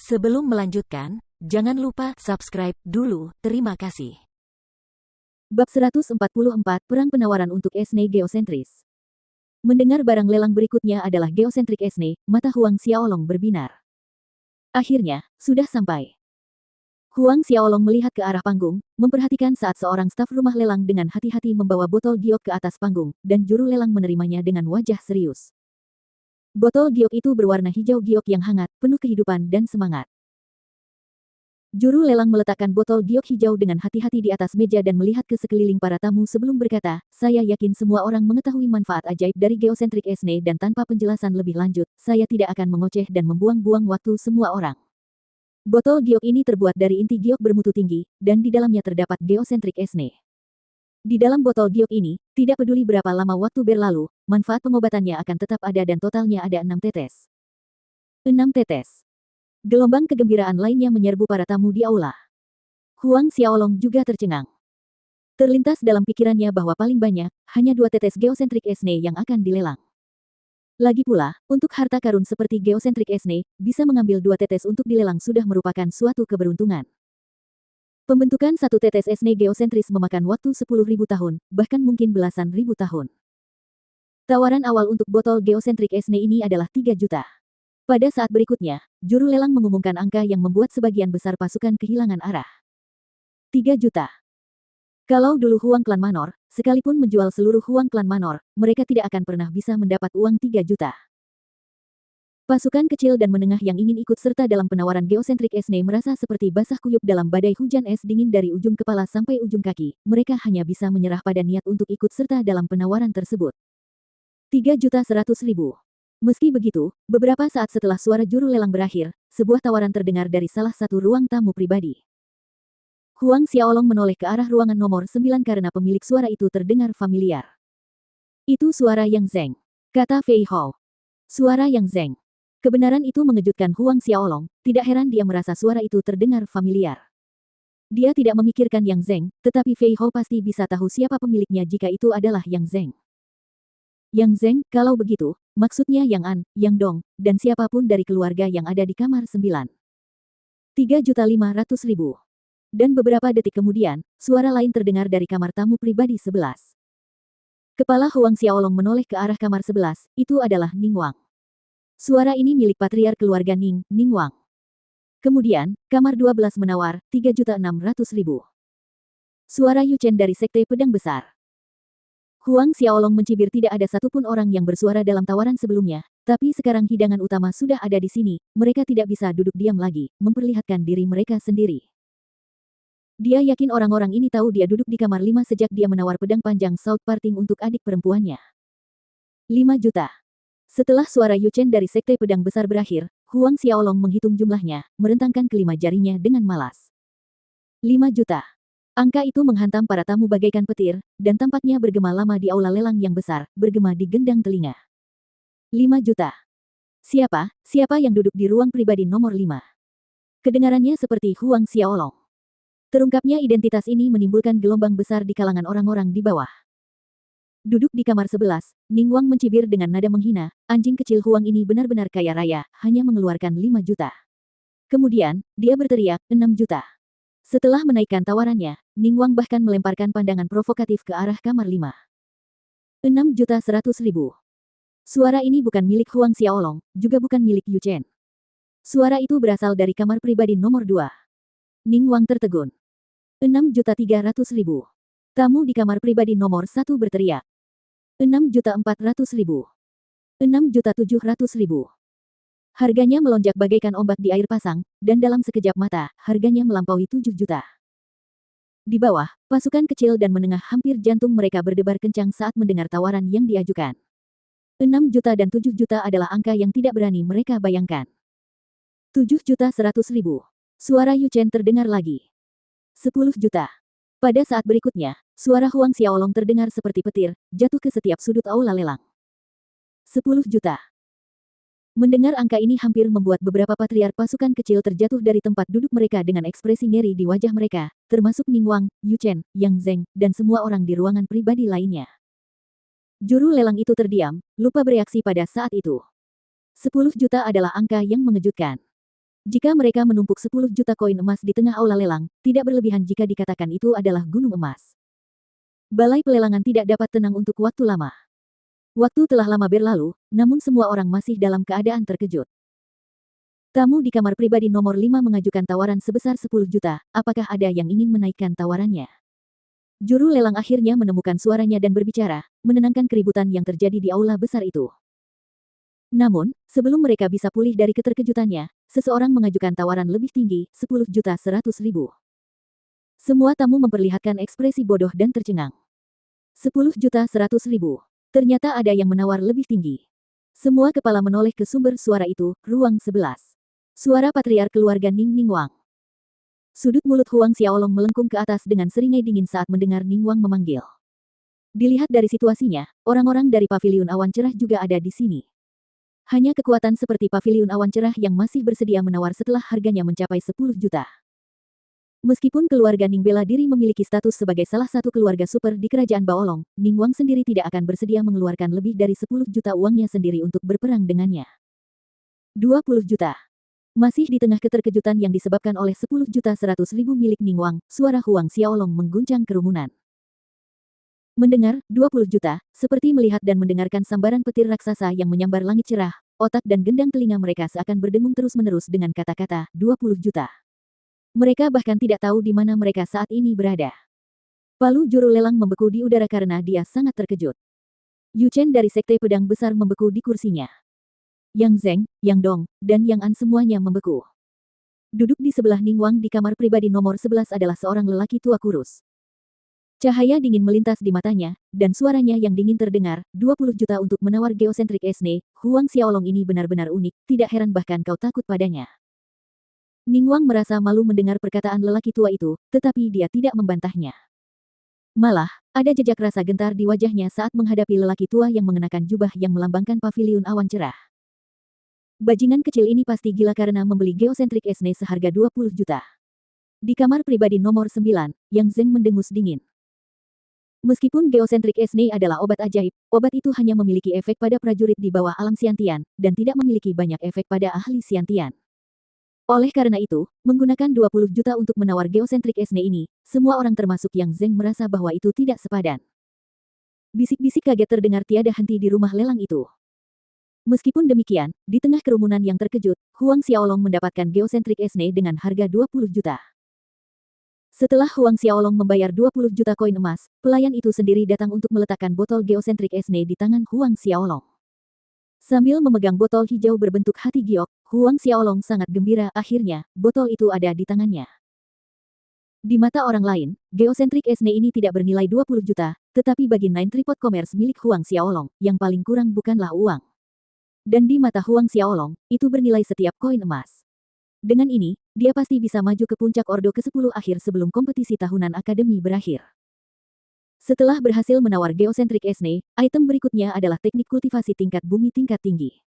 Sebelum melanjutkan, jangan lupa subscribe dulu. Terima kasih. Bab 144 Perang Penawaran untuk Esne Geosentris. Mendengar barang lelang berikutnya adalah geosentrik Esne, mata Huang Xiaolong berbinar. Akhirnya, sudah sampai. Huang Xiaolong melihat ke arah panggung, memperhatikan saat seorang staf rumah lelang dengan hati-hati membawa botol giok ke atas panggung, dan juru lelang menerimanya dengan wajah serius. Botol giok itu berwarna hijau giok yang hangat, penuh kehidupan dan semangat. Juru lelang meletakkan botol giok hijau dengan hati-hati di atas meja dan melihat ke sekeliling para tamu sebelum berkata, saya yakin semua orang mengetahui manfaat ajaib dari geosentrik Esne dan tanpa penjelasan lebih lanjut, saya tidak akan mengoceh dan membuang-buang waktu semua orang. Botol giok ini terbuat dari inti giok bermutu tinggi, dan di dalamnya terdapat geosentrik Esne. Di dalam botol giok ini, tidak peduli berapa lama waktu berlalu, manfaat pengobatannya akan tetap ada dan totalnya ada 6 tetes. 6 tetes. Gelombang kegembiraan lainnya menyerbu para tamu di aula. Huang Xiaolong juga tercengang. Terlintas dalam pikirannya bahwa paling banyak, hanya 2 tetes geosentrik Esne yang akan dilelang. Lagi pula, untuk harta karun seperti geosentrik Esne, bisa mengambil 2 tetes untuk dilelang sudah merupakan suatu keberuntungan. Pembentukan satu tetes Esne geosentris memakan waktu 10.000 tahun, bahkan mungkin belasan ribu tahun. Tawaran awal untuk botol geosentrik Esne ini adalah 3 juta. Pada saat berikutnya, juru lelang mengumumkan angka yang membuat sebagian besar pasukan kehilangan arah. 3 juta. Kalau dulu Huang Klan Manor, sekalipun menjual seluruh Huang Klan Manor, mereka tidak akan pernah bisa mendapat uang 3 juta. Pasukan kecil dan menengah yang ingin ikut serta dalam penawaran geosentrik Esne merasa seperti basah kuyup dalam badai hujan es dingin dari ujung kepala sampai ujung kaki. Mereka hanya bisa menyerah pada niat untuk ikut serta dalam penawaran tersebut. 3.100.000. Meski begitu, beberapa saat setelah suara juru lelang berakhir, sebuah tawaran terdengar dari salah satu ruang tamu pribadi. Huang Xiaolong menoleh ke arah ruangan nomor 9 karena pemilik suara itu terdengar familiar. Itu suara Yang Zeng, kata Fei Hao. Suara Yang Zeng. Kebenaran itu mengejutkan Huang Xiaolong, tidak heran dia merasa suara itu terdengar familiar. Dia tidak memikirkan Yang Zeng, tetapi Fei Hao pasti bisa tahu siapa pemiliknya jika itu adalah Yang Zeng. Yang Zeng, kalau begitu, maksudnya Yang An, Yang Dong, dan siapapun dari keluarga yang ada di kamar 9. 3.500.000. Dan beberapa detik kemudian, suara lain terdengar dari kamar tamu pribadi 11. Kepala Huang Xiaolong menoleh ke arah kamar 11, itu adalah Ning Wang. Suara ini milik patriark keluarga Ning, Ning Wang. Kemudian, kamar 12 menawar, 3.600.000. Suara Yu Chen dari Sekte Pedang Besar. Huang Xiaolong mencibir tidak ada satupun orang yang bersuara dalam tawaran sebelumnya, tapi sekarang hidangan utama sudah ada di sini, mereka tidak bisa duduk diam lagi, memperlihatkan diri mereka sendiri. Dia yakin orang-orang ini tahu dia duduk di kamar 5 sejak dia menawar pedang panjang South Parting untuk adik perempuannya. 5 juta. Setelah suara Yu Chen dari Sekte Pedang Besar berakhir, Huang Xiaolong menghitung jumlahnya, merentangkan kelima jarinya dengan malas. 5 juta. Angka itu menghantam para tamu bagaikan petir, dan tampaknya bergema lama di aula lelang yang besar, bergema di gendang telinga. 5 juta. Siapa yang duduk di ruang pribadi nomor 5? Kedengarannya seperti Huang Xiaolong. Terungkapnya identitas ini menimbulkan gelombang besar di kalangan orang-orang di bawah. Duduk di kamar 11, Ning Wang mencibir dengan nada menghina, anjing kecil Huang ini benar-benar kaya raya, hanya mengeluarkan 5 juta. Kemudian, dia berteriak, 6 juta. Setelah menaikkan tawarannya, Ning Wang bahkan melemparkan pandangan provokatif ke arah kamar 5. 6.100.000. Suara ini bukan milik Huang Xiaolong, juga bukan milik Yu Chen. Suara itu berasal dari kamar pribadi nomor 2. Ning Wang tertegun. 6.300.000. Tamu di kamar pribadi nomor 1 berteriak. 6.400.000. 6.700.000. Harganya melonjak bagaikan ombak di air pasang, dan dalam sekejap mata, harganya melampaui 7 juta. Di bawah, pasukan kecil dan menengah hampir jantung mereka berdebar kencang saat mendengar tawaran yang diajukan. 6 juta dan 7 juta adalah angka yang tidak berani mereka bayangkan. 7.100.000. Suara Yu Chen terdengar lagi. 10 juta. Pada saat berikutnya, suara Huang Xiaolong terdengar seperti petir, jatuh ke setiap sudut aula lelang. 10 juta. Mendengar angka ini hampir membuat beberapa patriark pasukan kecil terjatuh dari tempat duduk mereka dengan ekspresi ngeri di wajah mereka, termasuk Ning Wang, Yu Chen, Yang Zeng, dan semua orang di ruangan pribadi lainnya. Juru lelang itu terdiam, lupa bereaksi pada saat itu. 10 juta adalah angka yang mengejutkan. Jika mereka menumpuk 10 juta koin emas di tengah aula lelang, tidak berlebihan jika dikatakan itu adalah gunung emas. Balai pelelangan tidak dapat tenang untuk waktu lama. Waktu telah lama berlalu, namun semua orang masih dalam keadaan terkejut. Tamu di kamar pribadi nomor 5 mengajukan tawaran sebesar 10 juta, apakah ada yang ingin menaikkan tawarannya? Juru lelang akhirnya menemukan suaranya dan berbicara, menenangkan keributan yang terjadi di aula besar itu. Namun, sebelum mereka bisa pulih dari keterkejutannya, seseorang mengajukan tawaran lebih tinggi, 10 juta 100 ribu. Semua tamu memperlihatkan ekspresi bodoh dan tercengang. 10 juta 100 ribu. Ternyata ada yang menawar lebih tinggi. Semua kepala menoleh ke sumber suara itu, ruang 11. Suara patriark keluarga Ning Ningwang. Sudut mulut Huang Xiaolong melengkung ke atas dengan seringai dingin saat mendengar Ningwang memanggil. Dilihat dari situasinya, orang-orang dari paviliun awan cerah juga ada di sini. Hanya kekuatan seperti paviliun awan cerah yang masih bersedia menawar setelah harganya mencapai 10 juta. Meskipun keluarga Ning bela diri memiliki status sebagai salah satu keluarga super di kerajaan Baolong, Ningwang sendiri tidak akan bersedia mengeluarkan lebih dari 10 juta uangnya sendiri untuk berperang dengannya. 20 juta. Masih di tengah keterkejutan yang disebabkan oleh 10 juta 100 ribu milik Ningwang, suara Huang Xiaolong mengguncang kerumunan. Mendengar 20 juta, seperti melihat dan mendengarkan sambaran petir raksasa yang menyambar langit cerah, otak dan gendang telinga mereka seakan berdengung terus-menerus dengan kata-kata 20 juta. Mereka bahkan tidak tahu di mana mereka saat ini berada. Palu juru lelang membeku di udara karena dia sangat terkejut. Yu Chen dari Sekte Pedang Besar membeku di kursinya. Yang Zeng, Yang Dong, dan Yang An semuanya membeku. Duduk di sebelah Ningwang di kamar pribadi nomor 11 adalah seorang lelaki tua kurus. Cahaya dingin melintas di matanya, dan suaranya yang dingin terdengar, 20 juta untuk menawar geosentrik Esne, Huang Xiaolong ini benar-benar unik, tidak heran bahkan kau takut padanya. Ningwang merasa malu mendengar perkataan lelaki tua itu, tetapi dia tidak membantahnya. Malah, ada jejak rasa gentar di wajahnya saat menghadapi lelaki tua yang mengenakan jubah yang melambangkan paviliun awan cerah. Bajingan kecil ini pasti gila karena membeli geosentrik Esne seharga 20 juta. Di kamar pribadi nomor 9, Yang Zeng mendengus dingin. Meskipun geosentrik Esne adalah obat ajaib, obat itu hanya memiliki efek pada prajurit di bawah alam Siantian, dan tidak memiliki banyak efek pada ahli Siantian. Oleh karena itu, menggunakan 20 juta untuk menawar geosentrik Esne ini, semua orang termasuk Yang Zeng merasa bahwa itu tidak sepadan. Bisik-bisik kaget terdengar tiada henti di rumah lelang itu. Meskipun demikian, di tengah kerumunan yang terkejut, Huang Xiaolong mendapatkan geosentrik Esne dengan harga 20 juta. Setelah Huang Xiaolong membayar 20 juta koin emas, pelayan itu sendiri datang untuk meletakkan botol geosentrik Esne di tangan Huang Xiaolong. Sambil memegang botol hijau berbentuk hati giok, Huang Xiaolong sangat gembira akhirnya, botol itu ada di tangannya. Di mata orang lain, geosentrik Esne ini tidak bernilai 20 juta, tetapi bagi Nine Tripod Commerce milik Huang Xiaolong, yang paling kurang bukanlah uang. Dan di mata Huang Xiaolong, itu bernilai setiap koin emas. Dengan ini, dia pasti bisa maju ke puncak Ordo ke-10 akhir sebelum kompetisi tahunan akademi berakhir. Setelah berhasil menawar geosentrik Esne, item berikutnya adalah teknik kultivasi tingkat bumi tingkat tinggi.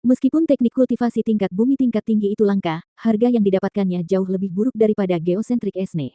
Meskipun teknik kultivasi tingkat bumi tingkat tinggi itu langka, harga yang didapatkannya jauh lebih buruk daripada geosentrik Esne.